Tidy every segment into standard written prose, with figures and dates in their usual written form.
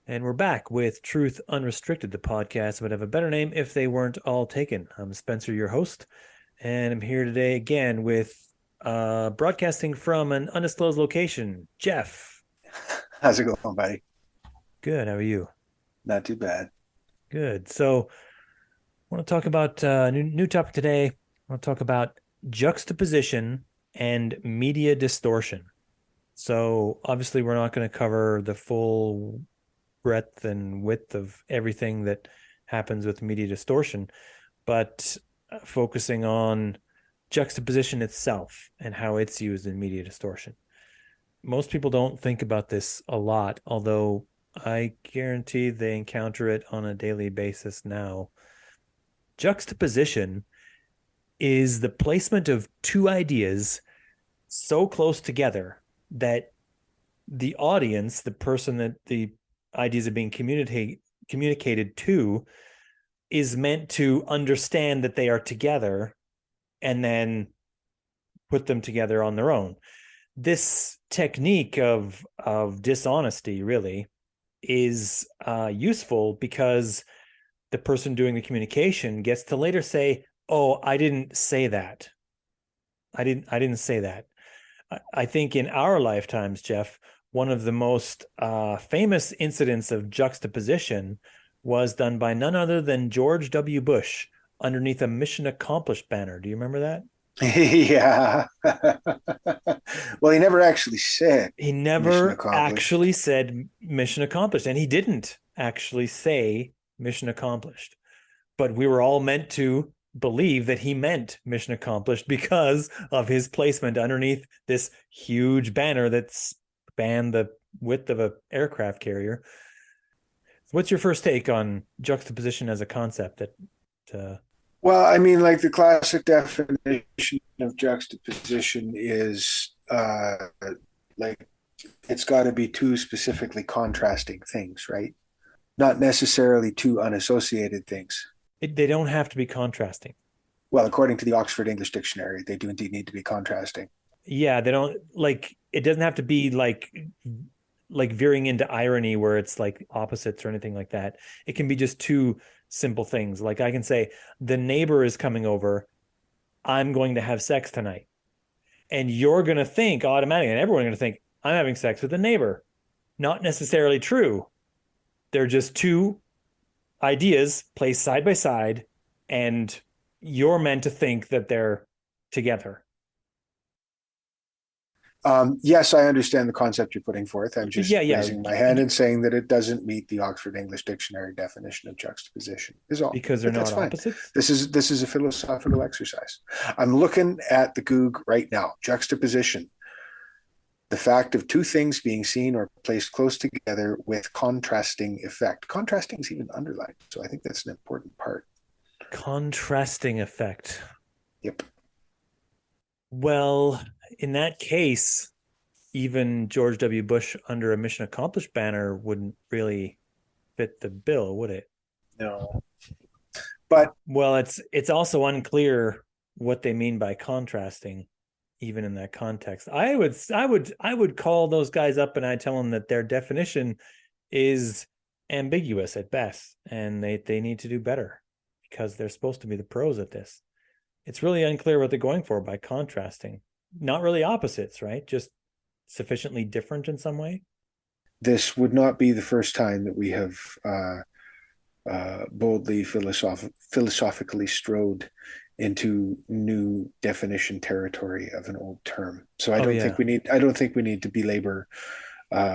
And we're back with Truth Unrestricted, the podcast would have a better name if they weren't all taken. I'm Spencer, your host, and I'm here today again with broadcasting from an undisclosed location, Jeff. How's it going, buddy? Good. How are you? Not too bad. Good. So, I want to talk about new topic today. I want to talk about juxtaposition and media distortion. So, obviously, we're not going to cover the full breadth and width of everything that happens with media distortion, but focusing on juxtaposition itself and how it's used in media distortion. Most people don't think about this a lot, although I guarantee they encounter it on a daily basis now. Juxtaposition is the placement of two ideas so close together that the audience, the person that the ideas are being communicated to, is meant to understand that they are together and then put them together on their own. This technique of dishonesty really is useful because the person doing the communication gets to later say, "Oh, I didn't say that. I didn't say that." I think in our lifetimes, Jeff, one of the most famous incidents of juxtaposition was done by none other than George W. Bush underneath a Mission Accomplished banner. Do you remember that? Yeah. Well, he never actually said He mission never accomplished. actually said mission accomplished, and he didn't actually say mission accomplished. But we were all meant to believe that he meant mission accomplished because of his placement underneath this huge banner that spanned the width of an aircraft carrier. What's your first take on juxtaposition as a concept? Uh, Well, I mean, like the classic definition of juxtaposition is like it's got to be two specifically contrasting things, right? Not necessarily two unassociated things. they don't have to be contrasting. Well, according to the Oxford English Dictionary, they do indeed need to be contrasting. Yeah, they don't like it doesn't have to be like veering into irony where it's like opposites or anything like that. It can be just two simple things. Like I can say, the neighbor is coming over. I'm going to have sex tonight. And you're going to think automatically, and everyone's going to think, I'm having sex with a neighbor. Not necessarily true. They're just two ideas placed side by side, and you're meant to think that they're together. Yes, I understand the concept you're putting forth. I'm Yeah, just yeah. raising my hand and saying that it doesn't meet the Oxford English Dictionary definition of juxtaposition. Is all, Because they're but that's not fine. opposites. This is a philosophical exercise. I'm looking at the Goog right now. Juxtaposition: the fact of two things being seen or placed close together with contrasting effect. Contrasting is even underlined, so I think that's an important part. Contrasting effect. Yep. Well, in that case, even George W. Bush under a Mission Accomplished banner wouldn't really fit the bill, would it? No, but Well, it's also unclear what they mean by contrasting, even in that context. I would call those guys up and I tell them that their definition is ambiguous at best, and they need to do better because they're supposed to be the pros at this. It's really unclear what they're going for by contrasting. Not really opposites, right? Just sufficiently different in some way. this would not be the first time that we have boldly philosophically strode into new definition territory of an old term. So I Oh don't think yeah. we need. I don't think we need to belabor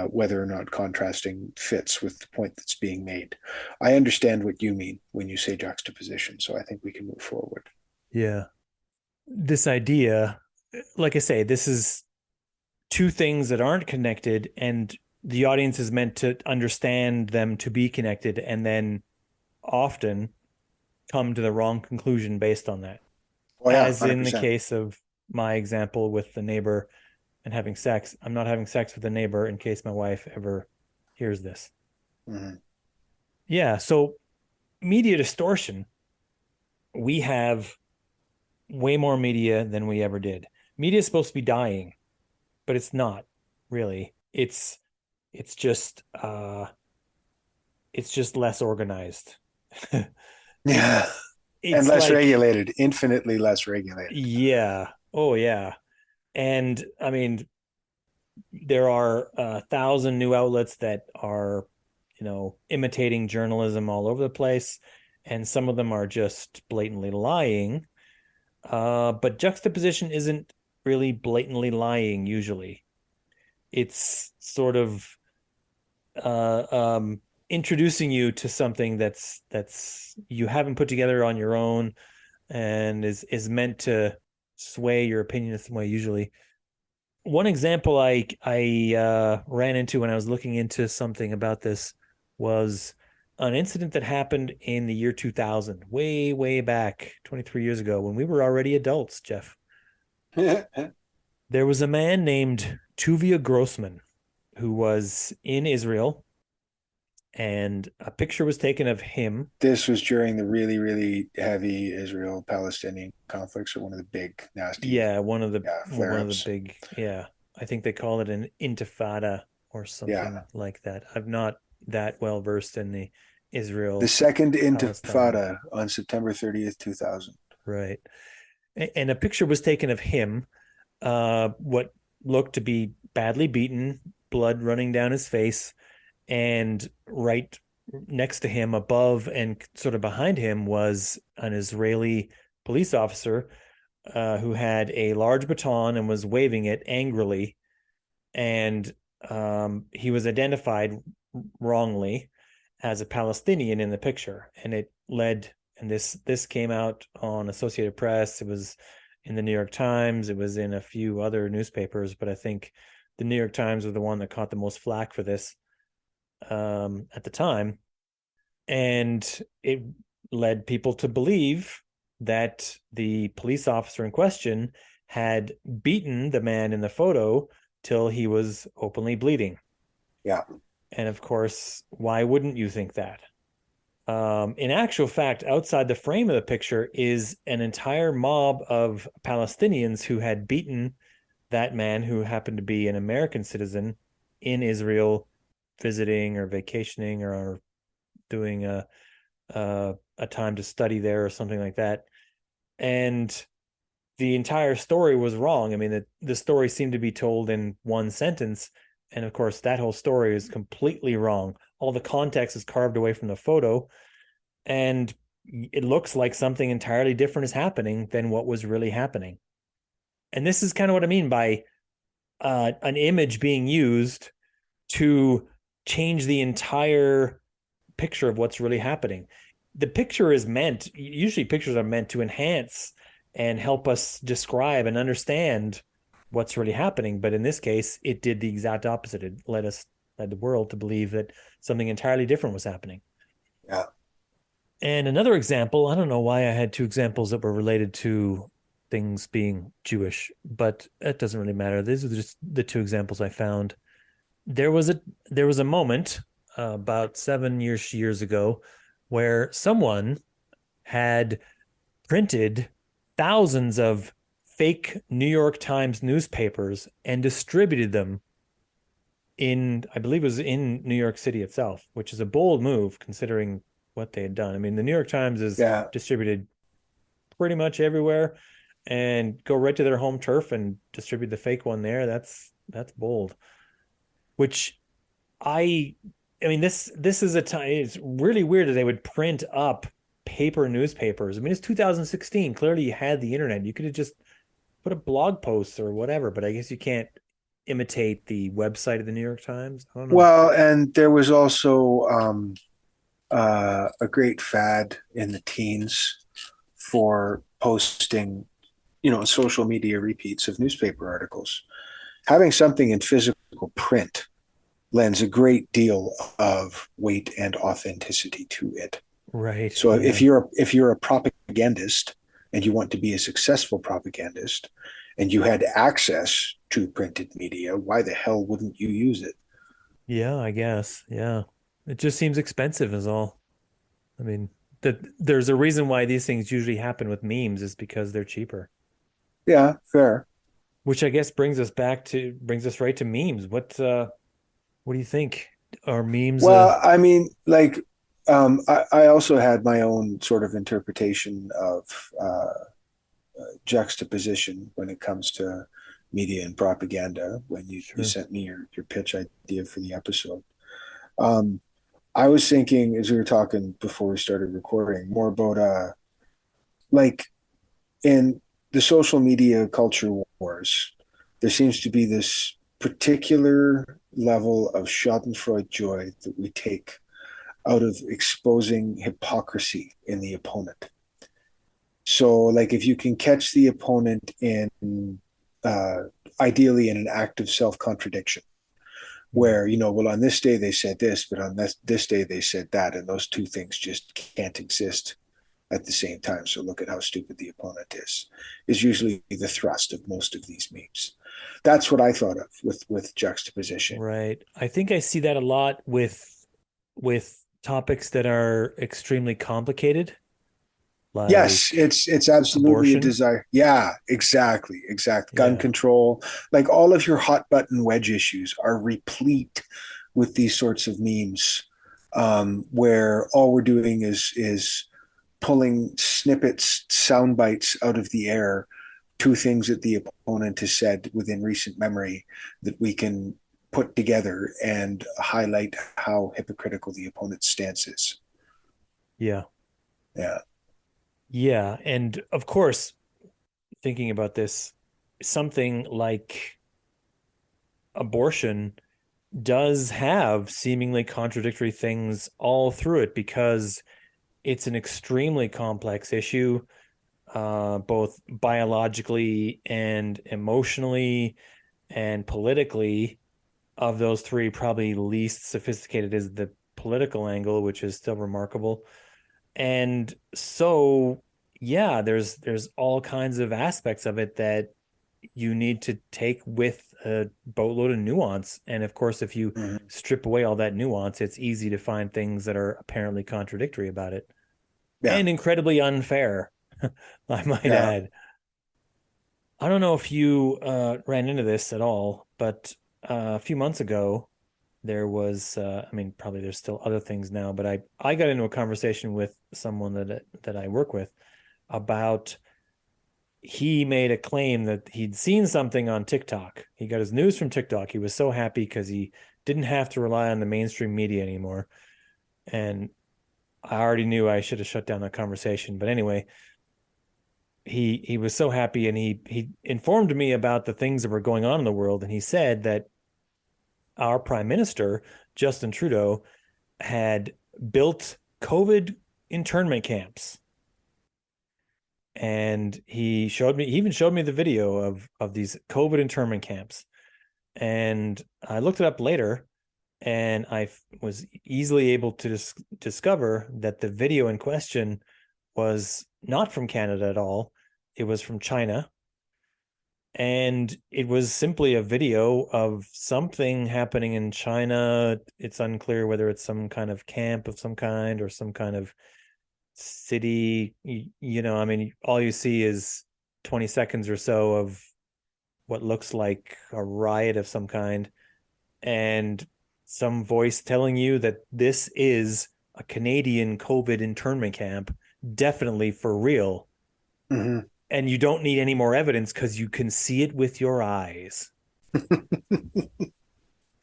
whether or not contrasting fits with the point that's being made. I understand what you mean when you say juxtaposition, so I think we can move forward. Yeah. This idea, like I say, this is two things that aren't connected, and the audience is meant to understand them to be connected and then often come to the wrong conclusion based on that. Oh yeah, one As hundred in the percent. case of my example with the neighbor and having sex. I'm not having sex with the neighbor in case my wife ever hears this. Mm-hmm. Yeah. So, media distortion, we have way more media than we ever did. Media is supposed to be dying, but it's not really. It's just It's just less organized. it Yeah. And it's less like, regulated, infinitely less regulated. yeah, oh yeah. And I mean, there are 1,000 new outlets that are, imitating journalism all over the place, and some of them are just blatantly lying. But juxtaposition isn't really blatantly lying usually. It's sort of uh, um, introducing you to something that's you haven't put together on your own, and is meant to sway your opinion in some way usually. One example I ran into when I was looking into something about this was an incident that happened in the year 2000, way back, 23 years ago, when we were already adults, Jeff. There was a man named Tuvia Grossman who was in Israel, and a picture was taken of him. This was during the really, really heavy Israel Palestinian conflicts, or one of the big, nasty, Yeah, yeah, one flare of the ups. big, yeah. I think they call it an intifada or Yeah. something like that. I'm not that well versed in the The Israel second Palestine, Intifada on September 30th, 2000. right? And a picture was taken of him, what looked to be badly beaten, blood running down his face, and right next to him, above and sort of behind him, was an Israeli police officer who had a large baton and was waving it angrily. And he was identified wrongly as a Palestinian in the picture, and it led. And this came out on Associated Press. It was in the New York Times. It was in a few other newspapers, but I think the New York Times was the one that caught the most flack for this at the time, and it led people to believe that the police officer in question had beaten the man in the photo till he was openly bleeding. Yeah. And of course, why wouldn't you think that? In actual fact, outside the frame of the picture is an entire mob of Palestinians who had beaten that man, who happened to be an American citizen in Israel, visiting or vacationing or doing a time to study there or something like that. And the entire story was wrong. I mean, the story seemed to be told in one sentence, and of course, that whole story is completely wrong. All the context is carved away from the photo, and it looks like something entirely different is happening than what was really happening. And this is kind of what I mean by an image being used to change the entire picture of what's really happening. The picture is meant, usually pictures are meant to enhance and help us describe and understand what's really happening. But in this case, it did the exact opposite. It led the world to believe that something entirely different was happening. Yeah. And another example, I don't know why I had two examples that were related to things being Jewish, but it doesn't really matter. These are just the two examples I found. There was a moment about 7 years ago where someone had printed thousands of fake New York Times newspapers and distributed them in, I believe it was in New York City itself, which is a bold move considering what they had done. I mean, the New York Times is Yeah. distributed pretty much everywhere, and go right to their home turf and distribute the fake one there. That's bold. Which I I mean, this is a time. It's really weird that they would print up paper newspapers. I mean, it's 2016. Clearly, you had the internet. You could have just put a blog post or whatever. But I guess you can't imitate the website of the New York Times. I don't know. Well, and there was also a great fad in the teens for posting, social media repeats of newspaper articles. Having something in physical print lends a great deal of weight and authenticity to it. Right. So Yeah. if you're a propagandist and you want to be a successful propagandist and you had access to printed media, why the hell wouldn't you use it? Yeah. I guess. Yeah. It just seems expensive, is all. I mean, there's a reason why these things usually happen with memes, is because they're cheaper. Yeah, fair. Which I guess brings us right to memes. What do you think? or memes? Well, I mean, like, I also had my own sort of interpretation of juxtaposition when it comes to media and propaganda when you Sure. sent me your pitch idea for the episode. Um, I was thinking as we were talking before we started recording more about like in the social media culture wars, there seems to be this particular level of Schadenfreude joy that we take out of exposing hypocrisy in the opponent. So, like, if you can catch the opponent in, uh, ideally, in an act of self contradiction, Mm. where, well, on this day they said this, but on this day they said that, and those two things just can't exist at the same time. So, look at how stupid the opponent is usually the thrust of most of these memes. That's what I thought of with juxtaposition. Right. I think I see that a lot with topics that are extremely complicated, Yes, like it's absolutely a abortion. desire. Yeah, exactly, exact. Gun Yeah. control, like all of your hot button wedge issues are replete with these sorts of memes, where all we're doing is pulling snippets, sound bites out of the air, two things that the opponent has said within recent memory that we can put together and highlight how hypocritical the opponent's stance is. Yeah. Yeah. Yeah. And of course, thinking about this, something like abortion does have seemingly contradictory things all through it because it's an extremely complex issue, both biologically and emotionally and politically. Of those three, probably least sophisticated is the political angle, which is still remarkable. And so, yeah, there's all kinds of aspects of it that you need to take with a boatload of nuance. And of course, if you Mhm. strip away all that nuance, it's easy to find things that are apparently contradictory about it Yeah. and incredibly unfair, I might Yeah. add. I don't know if you ran into this at all, but a few months ago, there was, I mean, probably there's still other things now, but I got into a conversation with someone that I work with about he made a claim that he'd seen something on TikTok. He got his news from TikTok. He was so happy because he didn't have to rely on the mainstream media anymore. And I already knew I should have shut down that conversation. But anyway, he was so happy and he informed me about the things that were going on in the world. And he said that our prime minister, Justin Trudeau, had built COVID internment camps. And he even showed me the video of these COVID internment camps. And I looked it up later and I was easily able to discover that the video in question was not from Canada at all. It was from China. And it was simply a video of something happening in China. It's unclear whether it's some kind of camp of some kind or some kind of city. I mean, all you see is 20 seconds or so of what looks like a riot of some kind and some voice telling you that this is a Canadian COVID internment camp, definitely for real. Mhm. And you don't need any more evidence because you can see it with your eyes.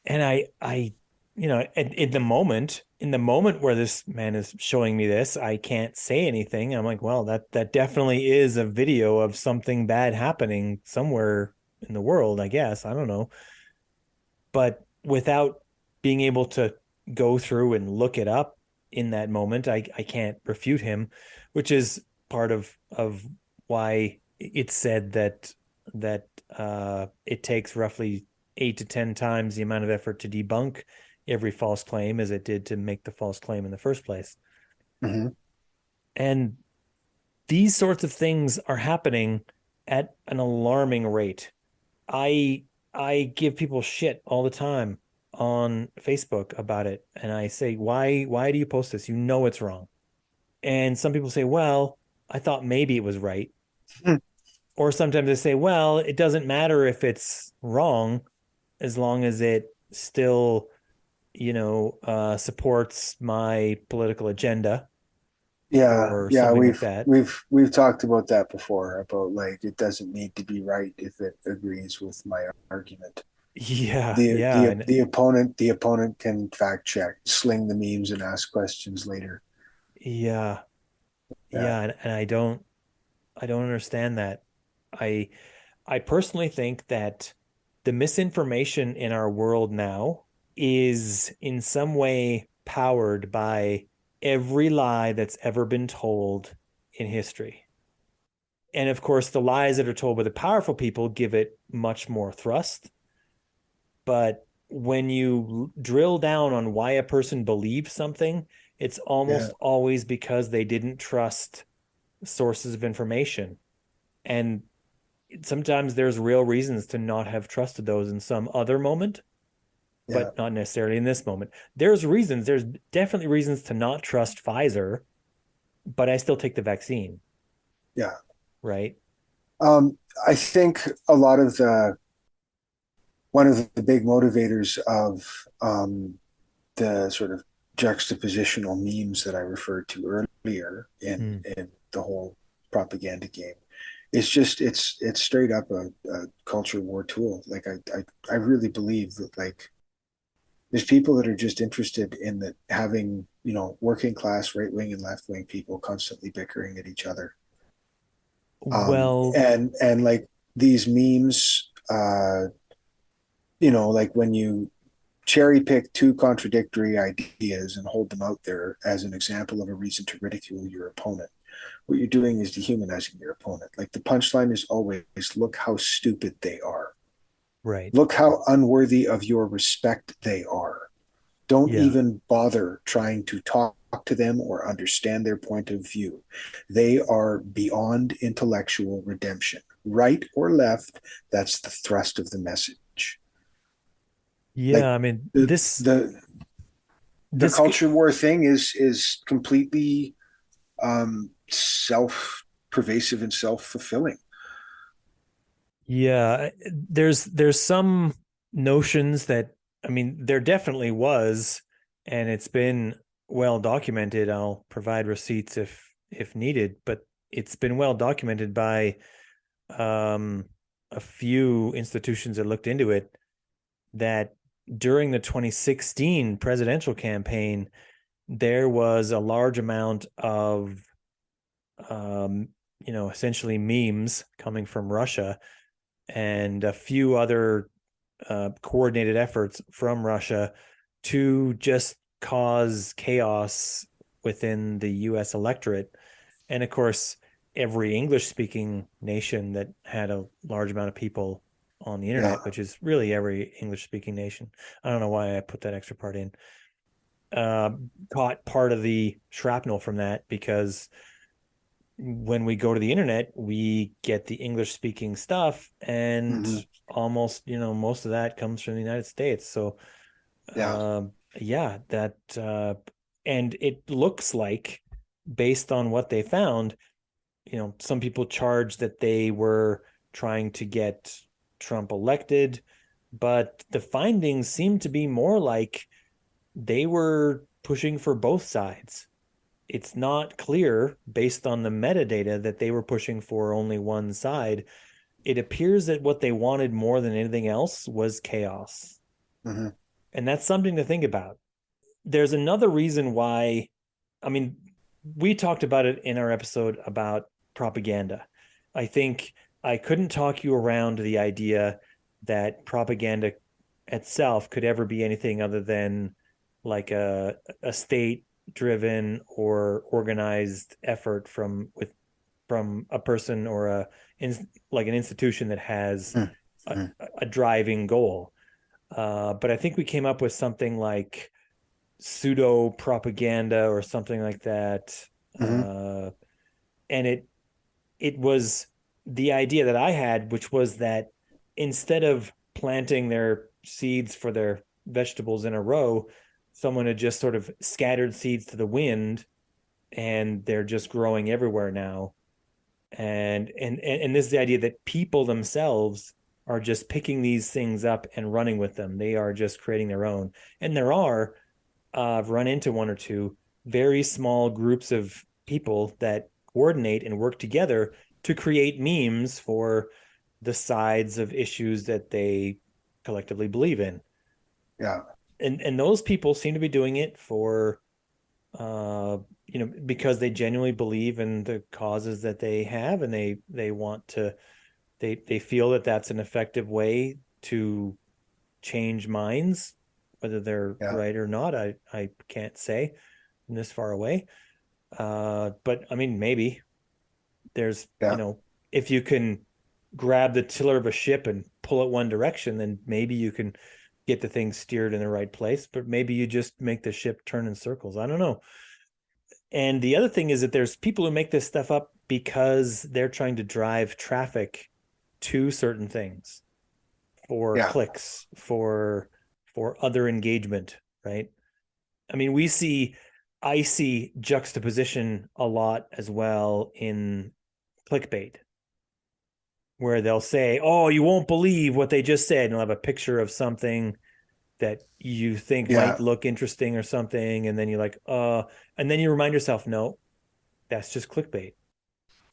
And in the moment where this man is showing me this, I can't say anything. I'm like, well, that definitely is a video of something bad happening somewhere in the world, I guess. I don't know. But without being able to go through and look it up in that moment, I can't refute him, which is part of why it's said that it takes roughly 8 to 10 times the amount of effort to debunk every false claim as it did to make the false claim in the first place. Mhm. And these sorts of things are happening at an alarming rate. I I give people shit all the time on Facebook about it, and I say, why do you post this? You know it's wrong. And some people say, well, I thought maybe it was right. Mhm. Or sometimes they say, well, it doesn't matter if it's wrong as long as it still supports my political agenda Yeah, or yeah, something like we've that. we've we've talked about that before, about like it doesn't need to be right if it agrees with my argument. Yeah, The yeah, the and the opponent can fact check, sling the memes and ask questions later. yeah, Yeah, yeah, and I don't understand that. I I personally think that the misinformation in our world now is in some way powered by every lie that's ever been told in history. And of course, the lies that are told by the powerful people give it much more thrust. But when you drill down on why a person believes something, it's yeah, almost always because they didn't trust sources of information. And sometimes there's real reasons to not have trusted those in some other moment, yeah, but not necessarily in this moment. There's definitely reasons to not trust Pfizer, but I still take the vaccine, yeah. right? I think a lot of the one of the big motivators of the sort of juxtapositional memes that I referred to earlier Mm. in the whole propaganda game is just it's straight up a culture war tool. Like I really believe that like there's people that are just interested in that having working class right wing and left wing people constantly bickering at each other. Well, And like these memes, like when you cherry pick two contradictory ideas and hold them out there as an example of a reason to ridicule your opponent. What you're doing is dehumanizing your opponent. Like the punchline is always, look how stupid they are. right. Look how unworthy of your respect they are. Don't Yeah. even bother trying to talk to them or understand their point of view. They are beyond intellectual redemption. Right or left, that's the thrust of the message. Yeah, Like I mean, the this the the this culture war thing is completely self pervasive and self fulfilling. yeah, there's some notions that, I mean, there definitely was, and it's been well documented. I'll provide receipts if needed, but it's been well documented by um a few institutions that looked into it, that during the 2016 presidential campaign there was a large amount of essentially memes coming from Russia and a few other coordinated efforts from Russia to just cause chaos within the US electorate. And of course, every English speaking nation that had a large amount of people on the Yeah. internet, which is really every English speaking nation. I don't know why I put that extra part in. Uh, Caught part of the shrapnel from that, because when we go to the internet, we get the English speaking stuff, and Mm-hmm. almost, most of that comes from the United States. So, Yeah. yeah, and it looks like, based on what they found, some people charge that they were trying to get Trump elected, but the findings seem to be more like they were pushing for both sides. It's not clear based on the metadata that they were pushing for only one side. It appears that what they wanted more than anything else was chaos. Mm-hmm. And that's something to think about. There's another reason why, I mean, we talked about it in our episode about propaganda. I think I couldn't talk you around the idea that propaganda itself could ever be anything other than like a state driven or organized effort from a person or like an institution that has a, Mm-hmm. a driving goal. But I think we came up with something like pseudo propaganda or something like that. Mm-hmm. Uh, and it was the idea that I had, which was that instead of planting their seeds for their vegetables in a row, someone had just sort of scattered seeds to the wind, and they're just growing everywhere now. And this is the idea that people themselves are just picking these things up and running with them. They are just creating their own. And there are, I've run into one or two very small groups of people that coordinate and work together to create memes for the sides of issues that they collectively believe in. Yeah. And those people seem to be doing it for because they genuinely believe in the causes that they have, and they want to, they feel that that's an effective way to change minds. Whether they're Yeah. right or not, I can't say from this far away. But I mean, maybe there's, Yeah. if you can grab the tiller of a ship and pull it one direction, then maybe you can get the thing steered in the right place. But maybe you just make the ship turn in circles. I don't know. And the other thing is that there's people who make this stuff up because they're trying to drive traffic to certain things for Yeah. clicks, for other engagement, right? I mean, I see juxtaposition a lot as well in clickbait, where they'll say, "Oh, you won't believe what they just said," and they'll have a picture of something that you think Yeah. might look interesting or something, and then you're like, and then you remind yourself, no, that's just clickbait.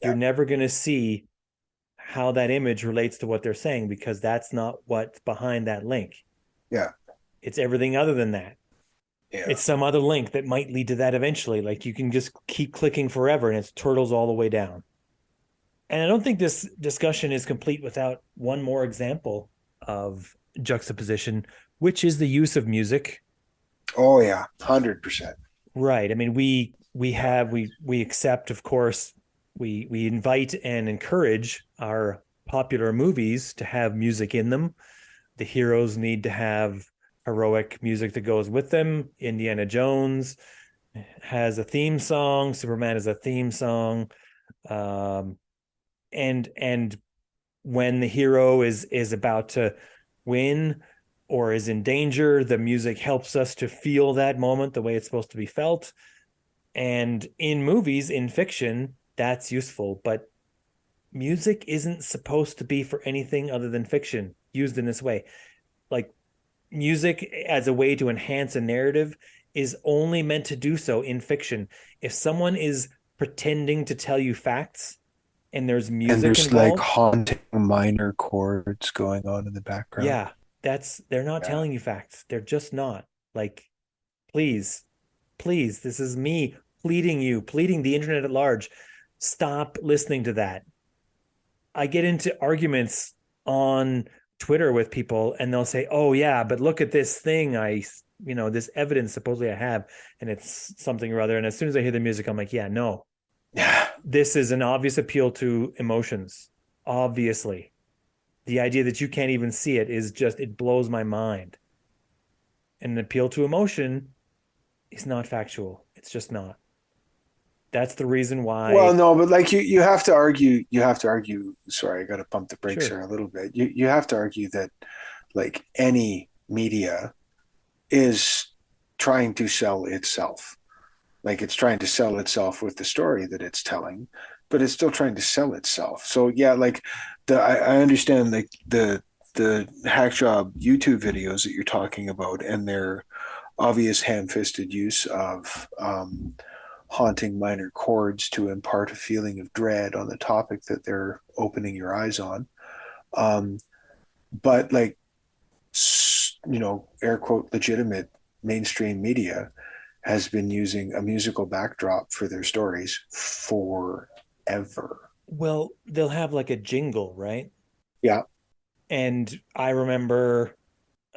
You're Yeah. never going to see how that image relates to what they're saying, because that's not what's behind that link. Yeah. It's everything other than that. Yeah. It's some other link that might lead to that eventually. Like, you can just keep clicking forever and it's turtles all the way down. And I don't think this discussion is complete without one more example of juxtaposition, which is the use of music. Oh yeah. 100%. Right. I mean, we accept, of course, we invite and encourage our popular movies to have music in them. The heroes need to have heroic music that goes with them. Indiana Jones has a theme song. Superman has a theme song. And when the hero is about to win or is in danger, the music helps us to feel that moment the way it's supposed to be felt. And in movies, in fiction, that's useful, but music isn't supposed to be for anything other than fiction used in this way. Like, music as a way to enhance a narrative is only meant to do so in fiction. If someone is pretending to tell you facts and there's And music there's like involved, haunting minor chords going on in the background. yeah, they're not Yeah. telling you facts. They're just not. Like, please, please, this is me pleading the internet at large. Stop listening to that. I get into arguments on Twitter with people, and they'll say, "Oh yeah, but look at this thing this evidence supposedly I have, and it's something or other." And as soon as I hear the music, I'm like, "Yeah, no, Yeah. this is an obvious appeal to emotions. Obviously, the idea that you can't even see it is just, it blows my mind. And an appeal to emotion is not factual. It's just not. That's the reason Well, why." no, but like you have to argue, sorry, I got to pump the brakes Sure. here a little bit. You have to argue that like any media is trying to sell itself. Like it's trying to sell itself with the story that it's telling, but it's still trying to sell itself. So yeah, like I understand like the hack job YouTube videos that you're talking about and their obvious ham-fisted use of haunting minor chords to impart a feeling of dread on the topic that they're opening your eyes on. Um, but like, air quote, legitimate mainstream media has been using a musical backdrop for their stories forever. Well, they'll have like a jingle, right? Yeah. And I remember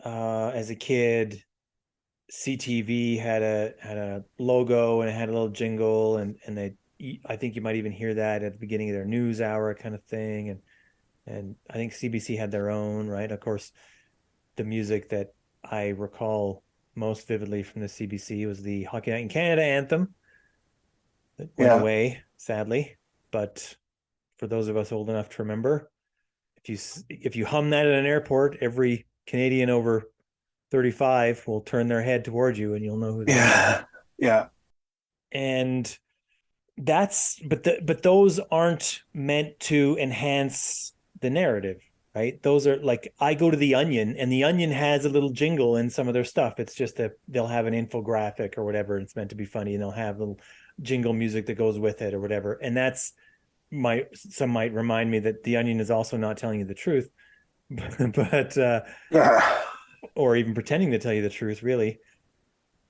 as a kid, CTV had a logo and it had a little jingle, and they, I think you might even hear that at the beginning of their news hour kind of thing. And I think CBC had their own, right? Of course, the music that I recall most vividly from the CBC was the Hockey Night in Canada anthem that went Yeah. away, sadly. But for those of us old enough to remember, if you hum that at an airport, every Canadian over 35 will turn their head towards you and you'll know who they are. Yeah. Yeah. And but those aren't meant to enhance the narrative. right? Those are like, I go to the Onion, and the Onion has a little jingle in some of their stuff. It's just that they'll have an infographic or whatever. It's meant to be funny, and they'll have little jingle music that goes with it or whatever. And that's some might remind me that the Onion is also not telling you the truth, but Yeah. or even pretending to tell you the truth, really.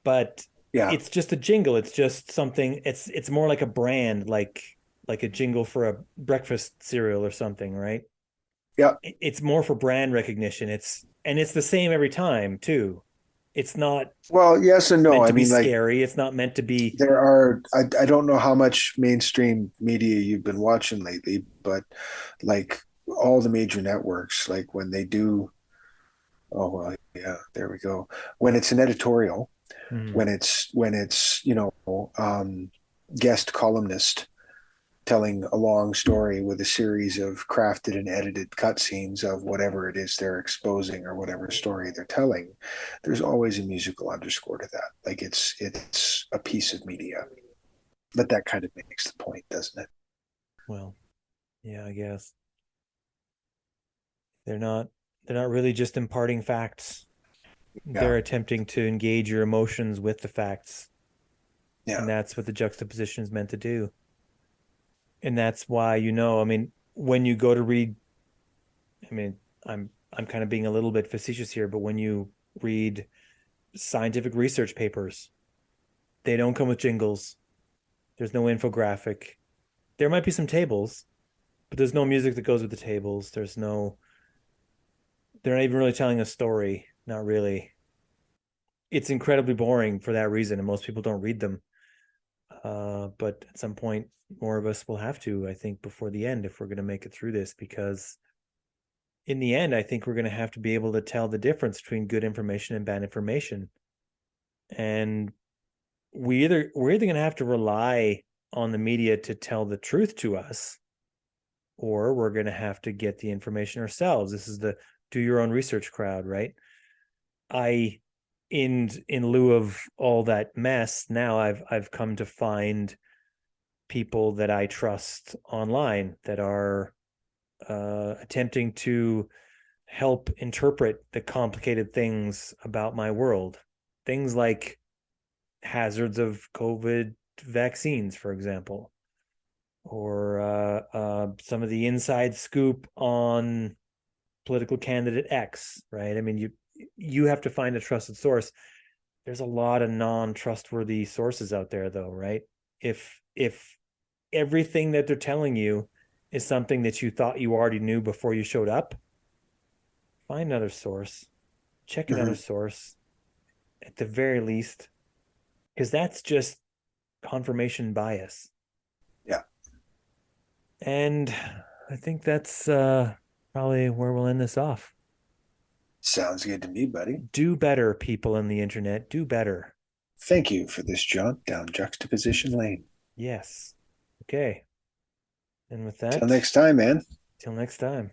But Yeah. it's just a jingle. It's just something. It's more like a brand, like a jingle for a breakfast cereal or something, right? Yeah. It's more for brand recognition. It's the same every time too. It's not Well, yes and no. meant I to be mean, like, scary. It's not meant to be. there are, I don't know how much mainstream media you've been watching lately, but like all the major networks, like when they do, oh, well, yeah, there we go. When it's an editorial, Hmm. when it's guest columnist telling a long story with a series of crafted and edited cutscenes of whatever it is they're exposing or whatever story they're telling, there's always a musical underscore to that. Like it's a piece of media, but that kind of makes the point, doesn't it? Well, yeah, I guess they're not they're not really just imparting facts. Yeah, They're attempting to engage your emotions with the facts, yeah, and that's what the juxtaposition is meant to do. And that's why, I mean, when you go to read, I mean, I'm kind of being a little bit facetious here, but when you read scientific research papers, they don't come with jingles. There's no infographic. There might be some tables, but there's no music that goes with the tables. They're not even really telling a story. Not really. It's incredibly boring for that reason, and most people don't read them. But at some point, more of us will have to, I think, before the end, if we're going to make it through this, because in the end, I think we're going to have to be able to tell the difference between good information and bad information. And we're either going to have to rely on the media to tell the truth to us, or we're going to have to get the information ourselves. This is the do your own research crowd, right? I in lieu of all that mess, now I've come to find people that I trust online that are attempting to help interpret the complicated things about my world. Things like hazards of COVID vaccines, for example, or some of the inside scoop on political candidate X, right? I mean, you have to find a trusted source. There's a lot of non-trustworthy sources out there, though, right? If everything that they're telling you is something that you thought you already knew before you showed up, find another source, check another mm-hmm. source at the very least, because that's just confirmation bias. Yeah. And I think that's probably where we'll end this off. Sounds good to me, buddy. Do better, people on the internet. Do better. Thank you for this jaunt down juxtaposition lane. Yes. Okay. And with Till that, next time, man. till next time.